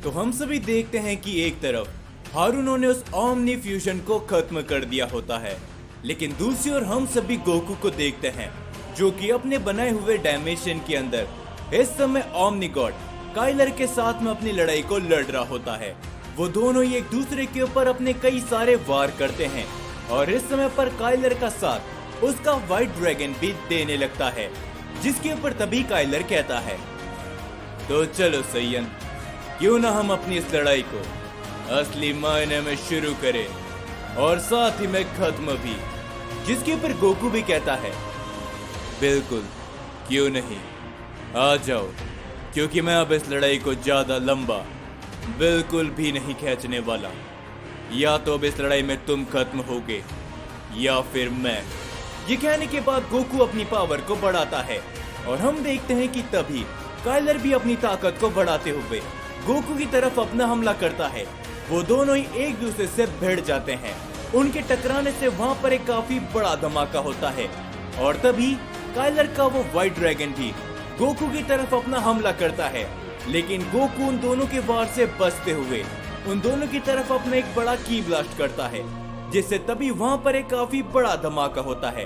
तो हम सभी देखते हैं कि एक तरफ हारुनो ने उस ओमनी फ्यूजन को खत्म कर दिया होता है, लेकिन दूसरी ओर हम सभी गोकू को देखते हैं जो कि अपने बनाए हुए डायमेंशन के अंदर इस समय ओमनी गॉड काइलर के साथ में अपनी लड़ाई को लड़ रहा होता है। वो दोनों ही एक दूसरे के ऊपर अपने कई सारे वार करते हैं और इस समय पर काइलर का साथ उसका व्हाइट ड्रैगन भी देने लगता है, जिसके ऊपर तभी काइलर कहता है, तो चलो सैयन, क्यों ना हम अपनी इस लड़ाई को असली मायने में शुरू करें और साथ ही में खत्म भी। जिसके ऊपर गोकू भी कहता है, बिल्कुल क्यों नहीं, आ जाओ, क्योंकि मैं अब इस लड़ाई को ज्यादा लंबा बिल्कुल भी नहीं खींचने वाला। या तो अब इस लड़ाई में तुम खत्म होगे या फिर मैं। ये कहने के बाद गोकू अपनी पावर को बढ़ाता है और हम देखते हैं कि तभी काइलर भी अपनी ताकत को बढ़ाते हुए गोकू की तरफ अपना हमला करता है। वो दोनों ही एक दूसरे से भिड़ जाते हैं। उनके टकराने से वहाँ पर एक काफी बड़ा धमाका होता है और तभी काइलर का वो व्हाइट ड्रैगन भी गोकू की तरफ अपना हमला करता है, लेकिन गोकू उन दोनों के वार से बचते हुए उन दोनों की तरफ अपना एक बड़ा की ब्लास्ट करता है, जिससे तभी वहाँ पर एक काफी बड़ा धमाका होता है।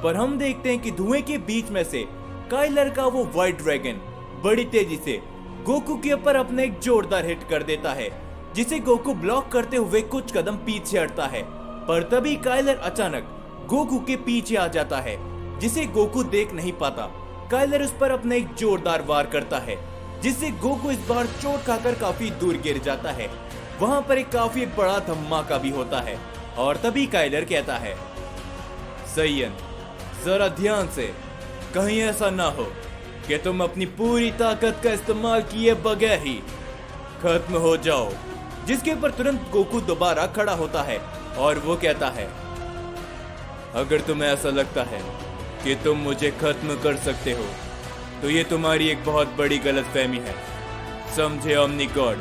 पर हम देखते हैं कि धुएं के बीच में से काइलर का वो व्हाइट ड्रैगन बड़ी तेजी से गोकू के ऊपर अपने एक जोरदार हिट कर देता है, जिसे गोकू ब्लॉक करते हुए कुछ कदम पीछे हटता है। पर तभी काइलर अचानक गोकू के पीछे आ जाता है, जिसे गोकू देख नहीं पाता। काइलर उस पर अपना एक जोरदार वार करता है, जिससे गोकू इस बार चोट खाकर काफी दूर गिर जाता है। वहाँ पर एक काफी बड़ा धमाका भी होता है और तभी काइलर कहता है, सैयन, जरा ध्यान से, कहीं ऐसा ना हो कि तुम अपनी पूरी ताकत का इस्तेमाल किए बगैर ही खत्म हो जाओ। जिसके ऊपर तुरंत गोकू दोबारा खड़ा होता है और वो कहता है, अगर तुम्हें ऐसा लगता है कि तुम मुझे खत्म कर सकते हो तो ये तुम्हारी एक बहुत बड़ी गलतफहमी है, समझे ओमनी गॉड।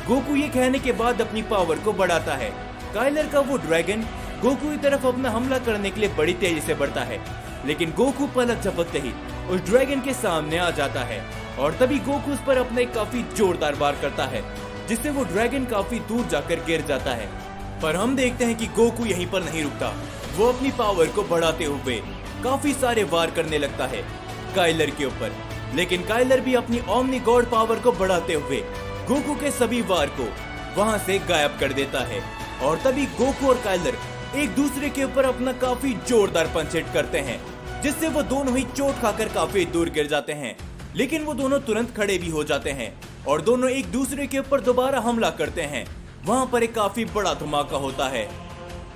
गोकू ये कहने के बाद अपनी पावर को बढ़ाता है। काइलर का वो ड्रैगन गोकू की तरफ अपना हमला करने के लिए बड़ी तेजी से बढ़ता है, लेकिन गोकू पलक झपकते ही उस ड्रैगन के सामने आ जाता है और तभी गोकू उस पर अपने काफी जोरदार वार करता है, जिससे वो ड्रैगन काफी दूर जाकर गिर जाता है। पर हम देखते हैं कि गोकू यहीं पर नहीं रुकता। वो अपनी पावर को बढ़ाते हुए काफी सारे वार करने लगता है काइलर के ऊपर, लेकिन काइलर भी अपनी ओमनी गॉड पावर को बढ़ाते हुए गोकू के सभी वार को वहां से गायब कर देता है। और तभी गोकू और काइलर एक दूसरे के ऊपर अपना काफी जोरदार पंच हिट करते हैं, जिससे वो दोनों ही चोट खाकर काफी दूर गिर जाते हैं। लेकिन वो दोनों तुरंत खड़े भी हो जाते हैं और दोनों एक दूसरे के ऊपर दोबारा हमला करते हैं। वहाँ पर एक काफी बड़ा धमाका होता है।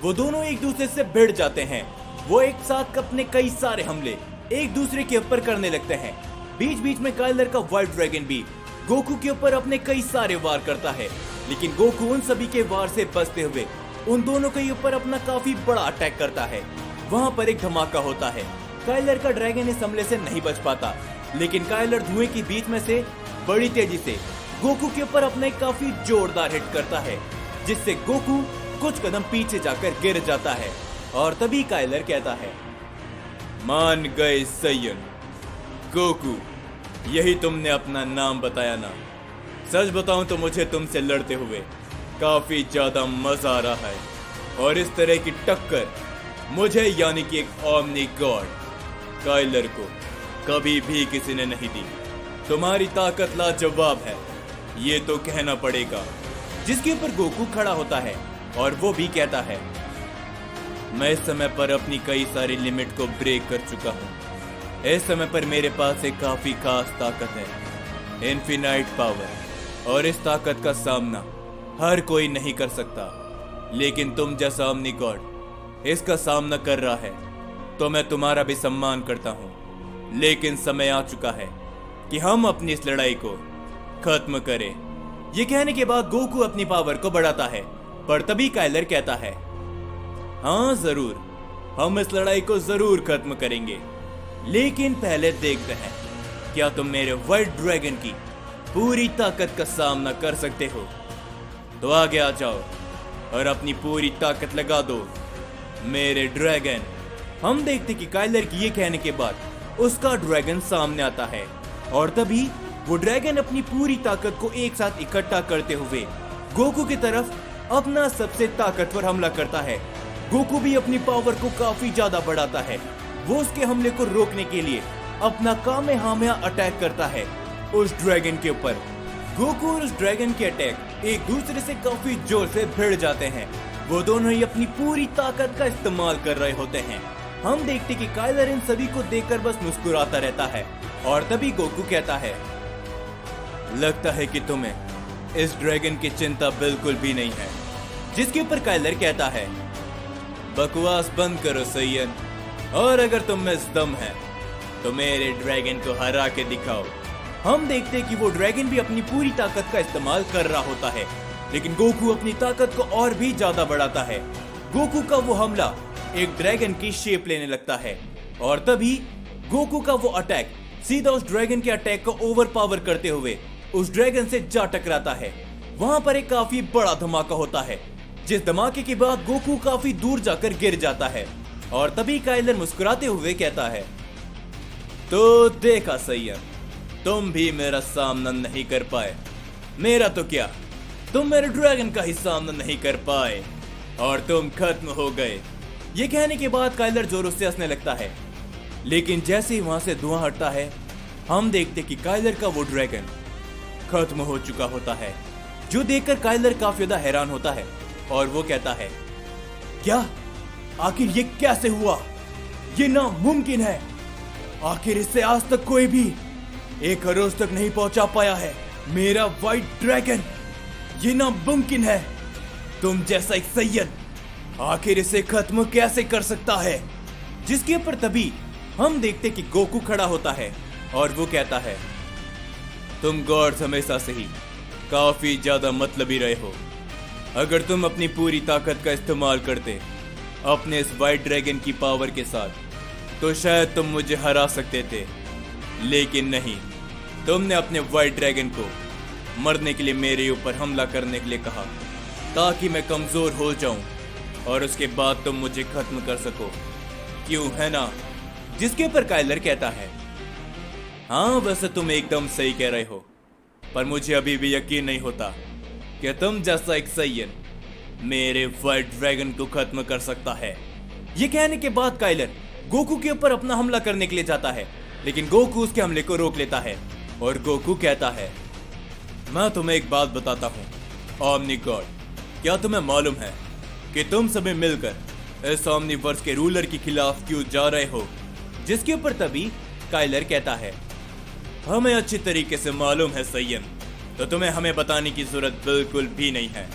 वो दोनों एक दूसरे से भिड़ जाते हैं। वो एक साथ अपने कई सारे हमले एक दूसरे के ऊपर करने लगते हैं। बीच बीच में काइलर का व्हाइट ड्रैगन भी गोकू के ऊपर अपने कई सारे वार करता है, लेकिन गोकू उन सभी के वार से बचते हुए उन दोनों के ऊपर अपना काफी बड़ा अटैक करता है। वहाँ पर एक धमाका होता है। काइलर का ड्रैगन इस हमले से नहीं बच पाता, लेकिन काइलर धुएं के बीच में से बड़ी तेजी से गोकू के ऊपर अपना एक काफी जोरदार हिट करता है, जिससे गोकू कुछ कदम पीछे जाकर गिर जाता है। और तभी काइलर कहता है, मान गए सैयन। गोकू, यही तुमने अपना नाम बताया ना। सच बताऊं तो मुझे तुमसे लड़ते हुए काफी ज्यादा मजा आ रहा है और इस तरह की टक्कर मुझे यानी कि एक ओमनी गॉड काइलर को कभी भी किसी ने नहीं दी। तुम्हारी ताकत लाजवाब है, ये तो कहना पड़ेगा। जिसके ऊपर गोकू खड़ा होता है और वो भी कहता है, मैं इस समय पर अपनी कई सारी लिमिट को ब्रेक कर चुका हूँ। इस समय पर मेरे पास एक काफी खास ताकत है, इनफिनाइट पावर, और इस ताकत का सामना हर कोई नहीं कर सकता। लेकिन तुम जैसा ओमनी गॉड इसका सामना कर रहा है तो मैं तुम्हारा भी सम्मान करता हूँ। लेकिन समय आ चुका है कि हम अपनी इस लड़ाई को खत्म करें। ये कहने के बाद गोकू अपनी पावर को बढ़ाता है, पर तभी काइलर कहता है, हाँ जरूर, हम इस लड़ाई को जरूर खत्म करेंगे, लेकिन पहले देखते हैं क्या तुम मेरे व्हाइट ड्रैगन की पूरी ताकत का सामना कर सकते हो। तो आगे आ जाओ और अपनी पूरी ताकत लगा दो मेरे ड्रैगन। हम देखते कि काइलर की ये कहने के बाद उसका ड्रैगन सामने आता है और तभी वो ड्रैगन अपनी पूरी ताकत को एक साथ इकट्ठा करते हुए गोकू की तरफ अपना सबसे ताकतवर हमला करता है। गोकू भी अपनी पावर को काफी ज्यादा बढ़ाता है। वो उसके हमले को रोकने के लिए अपना कामेहामेहा अटैक करता है उस ड्रैगन के ऊपर। गोकू और उस ड्रैगन के अटैक एक दूसरे से काफी जोर से भिड़ जाते हैं। वो दोनों ही अपनी पूरी ताकत का इस्तेमाल कर रहे होते हैं। हम देखते कि काइलर इन सभी को देखकर बस मुस्कुराता रहता है और तभी गोकू कहता है, लगता है कि तुम्हें इस ड्रैगन की चिंता बिल्कुल भी नहीं है। जिसके ऊपर काइलर कहता है, बकवास बंद करो सैयन, और अगर तुम में दम है तो मेरे ड्रैगन को हरा के दिखाओ। हम देखते हैं कि वो ड्रैगन भी अपनी पूरी ताकत का इस्तेमाल कर रहा होता है, लेकिन गोकू अपनी ताकत को और भी ज्यादा बढ़ाता है। गोकू का वो हमला एक ड्रैगन की शेप लेने लगता है और तभी गोकू का वो अटैक सीधा उस ड्रैगन के अटैक को ओवरपावर करते हुए उस ड्रैगन से जा टकराता है। वहां पर एक काफी बड़ा धमाका होता है, जिस धमाके के बाद गोकू काफी दूर जाकर गिर जाता है और तभी काइलर मुस्कुराते हुए कहता है, तो देखा सैयन, तुम भी मेरा सामना नहीं कर पाए। मेरा तो क्या, तुम मेरे ड्रैगन का ही सामना नहीं कर पाए और तुम खत्म हो गए। ये कहने के बाद काइलर जोरों से हंसने लगता है, लेकिन जैसे ही वहां से धुआं हटता है हम देखते कि काइलर का वो ड्रैगन खत्म हो चुका होता है, जो देखकर काइलर काफी ज्यादा हैरान होता है और वो कहता है, क्या, आखिर ये कैसे हुआ? ये नामुमकिन है। आखिर इससे आज तक कोई भी एक खरोच तक नहीं पहुंचा पाया है। मेरा व्हाइट ड्रैगन, ये नामुमकिन है। तुम जैसा एक सैयद आखिर इसे खत्म कैसे कर सकता है? जिसके ऊपर तभी हम देखते कि गोकू खड़ा होता है और वो कहता है, तुम गॉड्स हमेशा से ही काफी ज्यादा मतलबी रहे हो। अगर तुम अपनी पूरी ताकत का इस्तेमाल करते अपने इस व्हाइट ड्रैगन की पावर के साथ, तो शायद तुम मुझे हरा सकते थे, लेकिन नहीं। तुमने अपने व्हाइट ड्रैगन को मरने के लिए मेरे ऊपर हमला करने के लिए कहा, ताकि मैं कमजोर हो जाऊं और उसके बाद तुम मुझे खत्म कर सको, क्यों, है ना? जिसके ऊपर काइलर कहता है, हाँ वैसे तुम एकदम सही कह रहे हो, पर मुझे अभी भी यकीन नहीं होता कि तुम जैसा एक सैयद मेरे व्हाइट ड्रैगन को खत्म कर सकता है। ये कहने के बाद काइलर गोकू के ऊपर अपना हमला करने के लिए जाता है, लेकिन गोकू उसके हमले को रोक लेता है और गोकू कहता है, मैं तुम्हें एक बात बताता हूँ ओमनी गॉड, क्या तुम्हें मालूम है कि तुम सभी मिलकर इस ओमनीवर्स के रूलर के खिलाफ क्यों जा रहे हो? जिसके ऊपर तभी काइलर कहता है, हमें अच्छी तरीके से मालूम है सैयद, तो तुम्हें हमें बताने की जरूरत बिल्कुल भी नहीं है।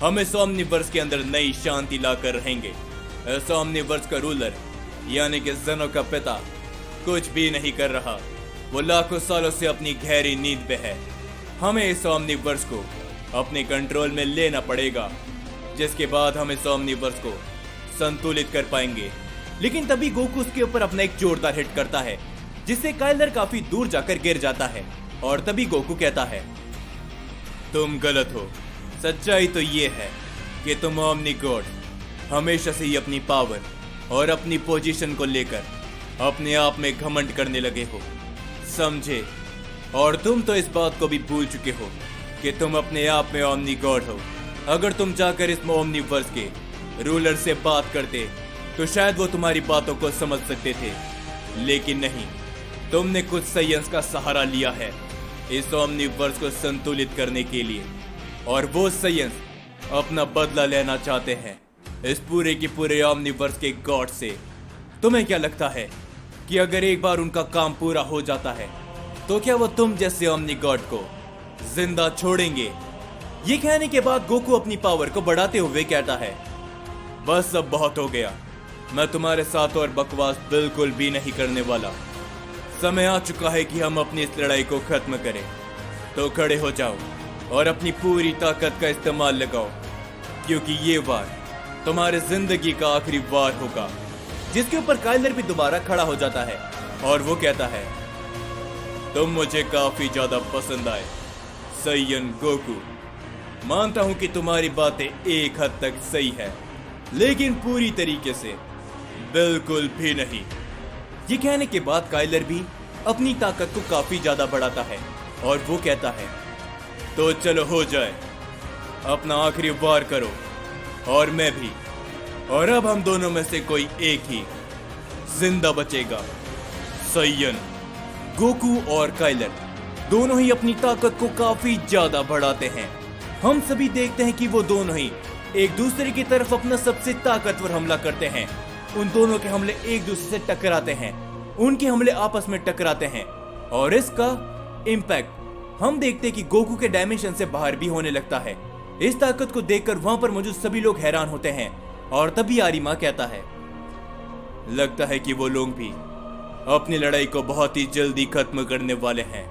हम इस ओमनीवर्स के अंदर नई शांति लाकर रहेंगे। इस ओमनीवर्स का रूलर यानी कि ज़ेनो का पिता कुछ भी नहीं कर रहा, वो लाखों सालों से अपनी गहरी नींद पे है। हमें इस ओमनीवर्स को अपने कंट्रोल में लेना पड़ेगा, जिसके बाद हम इस ओमनीवर्स को संतुलित कर पाएंगे। लेकिन तभी गोकू उसके ऊपर अपना एक जोरदार हिट करता है, जिससे काइलर काफी दूर जाकर गिर जाता है और तभी गोकू कहता है, तुम गलत हो। सच्चाई तो ये है कि तुम ओमनी गॉड हमेशा से ही अपनी पावर और अपनी पोजीशन को लेकर अपने आप में घमंड करने लगे हो, समझे? और तुम तो इस बात को भी भूल चुके हो कि तुम अपने आप में ओमनी गॉड हो। अगर तुम जाकर इस ओमनीवर्स के रूलर से बात करते तो शायद वो तुम्हारी बातों को समझ सकते थे, लेकिन नहीं। तुमने कुछ साइंस का सहारा लिया है इस ओमनीवर्स को संतुलित करने के लिए, और वो साइंस अपना बदला लेना चाहते हैं इस पूरे के पूरे ओमनीवर्स के गॉड से। तुम्हें क्या लगता है कि अगर एक बार उनका काम पूरा हो जाता है तो क्या वो तुम जैसे ओमनी गॉड को जिंदा छोड़ेंगे? ये कहने के बाद गोकू अपनी पावर को बढ़ाते हुए कहता है, बस अब बहुत हो गया, मैं तुम्हारे साथ और बकवास बिल्कुल भी नहीं करने वाला। समय आ चुका है कि हम अपनी इस लड़ाई को खत्म करें। तो खड़े हो जाओ और अपनी पूरी ताकत का इस्तेमाल लगाओ, क्योंकि ये वार तुम्हारे जिंदगी का आखिरी वार होगा। जिसके ऊपर काइलर भी दोबारा खड़ा हो जाता है और वो कहता है, तुम मुझे काफी ज्यादा पसंद आए सैयन गोकू। मानता हूं कि तुम्हारी बातें एक हद तक सही है, लेकिन पूरी तरीके से बिल्कुल भी नहीं। ये कहने के बाद काइलर भी अपनी ताकत को काफी ज्यादा बढ़ाता है और वो कहता है, तो चलो हो जाए, अपना आखिरी वार करो और मैं भी। और अब हम दोनों में से कोई एक ही जिंदा बचेगा। सैयन, गोकू और काइलर दोनों ही अपनी ताकत को काफी ज्यादा बढ़ाते हैं। हम सभी देखते हैं कि वो दोनों ही एक दूसरे की तरफ अपना सबसे ताकतवर हमला करते हैं। उन दोनों के हमले एक दूसरे से टकराते हैं, उनके हमले आपस में टकराते हैं और इसका इम्पैक्ट हम देखते हैं कि गोकू के डायमेंशन से बाहर भी होने लगता है। इस ताकत को देखकर वहां पर मौजूद सभी लोग हैरान होते हैं और तभी आरिमा कहता है, लगता है कि वो लोग भी अपनी लड़ाई को बहुत ही जल्दी खत्म करने वाले हैं।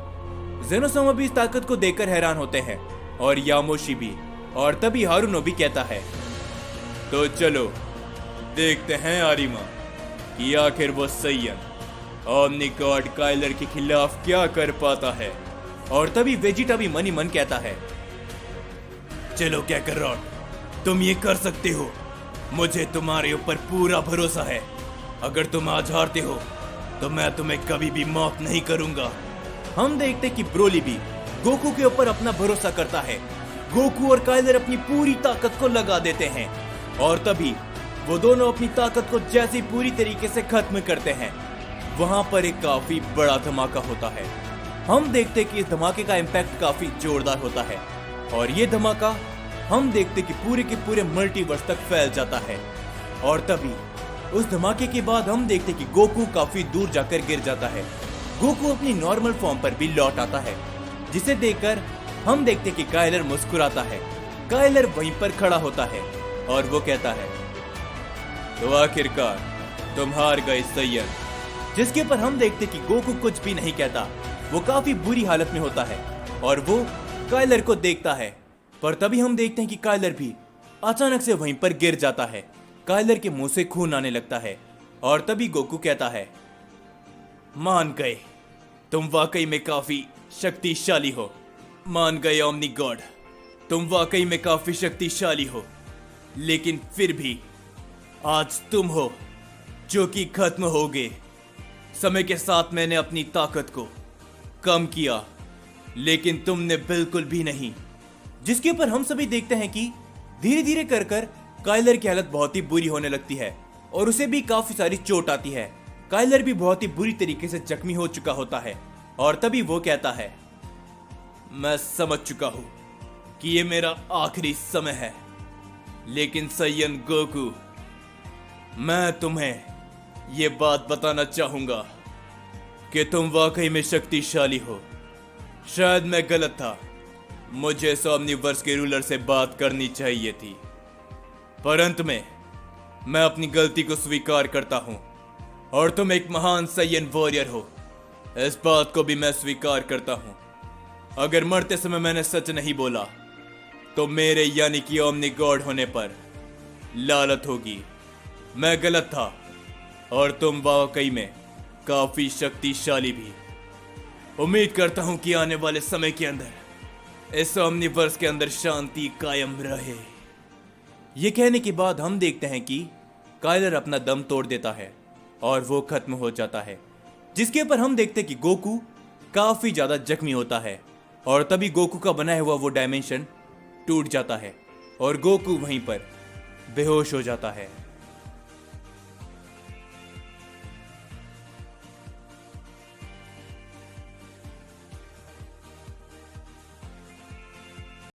जेनोसामा भी इस ताकत को देखकर हैरान होते हैं और यामोशी भी। और तभी हारुनो भी कहता है, तो चलो देखते हैं आरिमा कि आखिर वो सैयन ओमनी गॉड काइलर के खिलाफ क्या कर पाता है। और तभी वेजिटा भी मन ही मन कहता है, चलो कैकरॉट, तुम ये कर सकते हो, मुझे तुम्हारे ऊपर पूरा भरोसा है। अगर तुम आज हारते हो तो मैं तुम्हें कभी भी माफ नहीं करूंगा। हम देखते कि ब्रोली भी गोकू के ऊपर अपना भरोसा करता है। गोकू और काइलर अपनी पूरी ताकत को लगा देते हैं और तभी वो दोनों अपनी ताकत को जैसे पूरी तरीके से खत्म करते हैं, वहां पर एक काफी बड़ा धमाका होता है। हम देखते कि इस धमाके का इम्पैक्ट काफी जोरदार होता है और ये धमाका हम देखते कि पूरे के पूरे मल्टीवर्स तक फैल जाता है। और तभी उस धमाके के बाद हम देखते कि गोकू काफी दूर जाकर गिर जाता है। गोकू अपनी नॉर्मल फॉर्म पर भी लौट आता है, जिसे देखकर हम देखते कि काइलर मुस्कुराता है। काइलर वहीं पर खड़ा होता है और वो कहता है, तो आखिरकार तुम हार गए सैयन। जिसके पर हम देखते कि गोकू कुछ भी नहीं कहता, वो काफी बुरी हालत में होता है और वो काइलर को देखता है। पर तभी हम देखते हैं कि काइलर भी अचानक से वहीं पर गिर जाता है। काइलर के मुंह से खून आने लगता है और तभी गोकू कहता है, मान गए, तुम वाकई में काफी शक्तिशाली हो। मान गए ओमनी गॉड, तुम वाकई में काफी शक्तिशाली हो, लेकिन फिर भी आज तुम हो जो कि खत्म होगे। समय के साथ मैंने अपनी ताकत को कम किया, लेकिन तुमने बिल्कुल भी नहीं। जिसके ऊपर हम सभी देखते हैं कि धीरे धीरे कर कर काइलर की हालत बहुत ही बुरी होने लगती है और उसे भी काफी सारी चोट आती है। काइलर भी बहुत ही बुरी तरीके से जख्मी हो चुका होता है और तभी वो कहता है, मैं समझ चुका हूं कि ये मेरा आखिरी समय है, लेकिन सैयन गोकू, मैं तुम्हें ये बात बताना चाहूंगा कि तुम वाकई में शक्तिशाली हो। शायद मैं गलत था, मुझे इस ओमनीवर्स के रूलर से बात करनी चाहिए थी, पर अंत में मैं अपनी गलती को स्वीकार करता हूं और तुम एक महान सैयन वॉरियर हो, इस बात को भी मैं स्वीकार करता हूं। अगर मरते समय मैंने सच नहीं बोला तो मेरे यानी कि ओमनी गॉड होने पर लालत होगी। मैं गलत था और तुम वाकई में काफी शक्तिशाली भी। उम्मीद करता हूं कि आने वाले समय के अंदर इस ओमनीवर्स के अंदर शांति कायम रहे। ये कहने के बाद हम देखते हैं कि काइलर अपना दम तोड़ देता है और वो खत्म हो जाता है। जिसके ऊपर हम देखते हैं कि गोकू काफी ज्यादा जख्मी होता है और तभी गोकू का बनाया हुआ वो डायमेंशन टूट जाता है और गोकू वहीं पर बेहोश हो जाता है।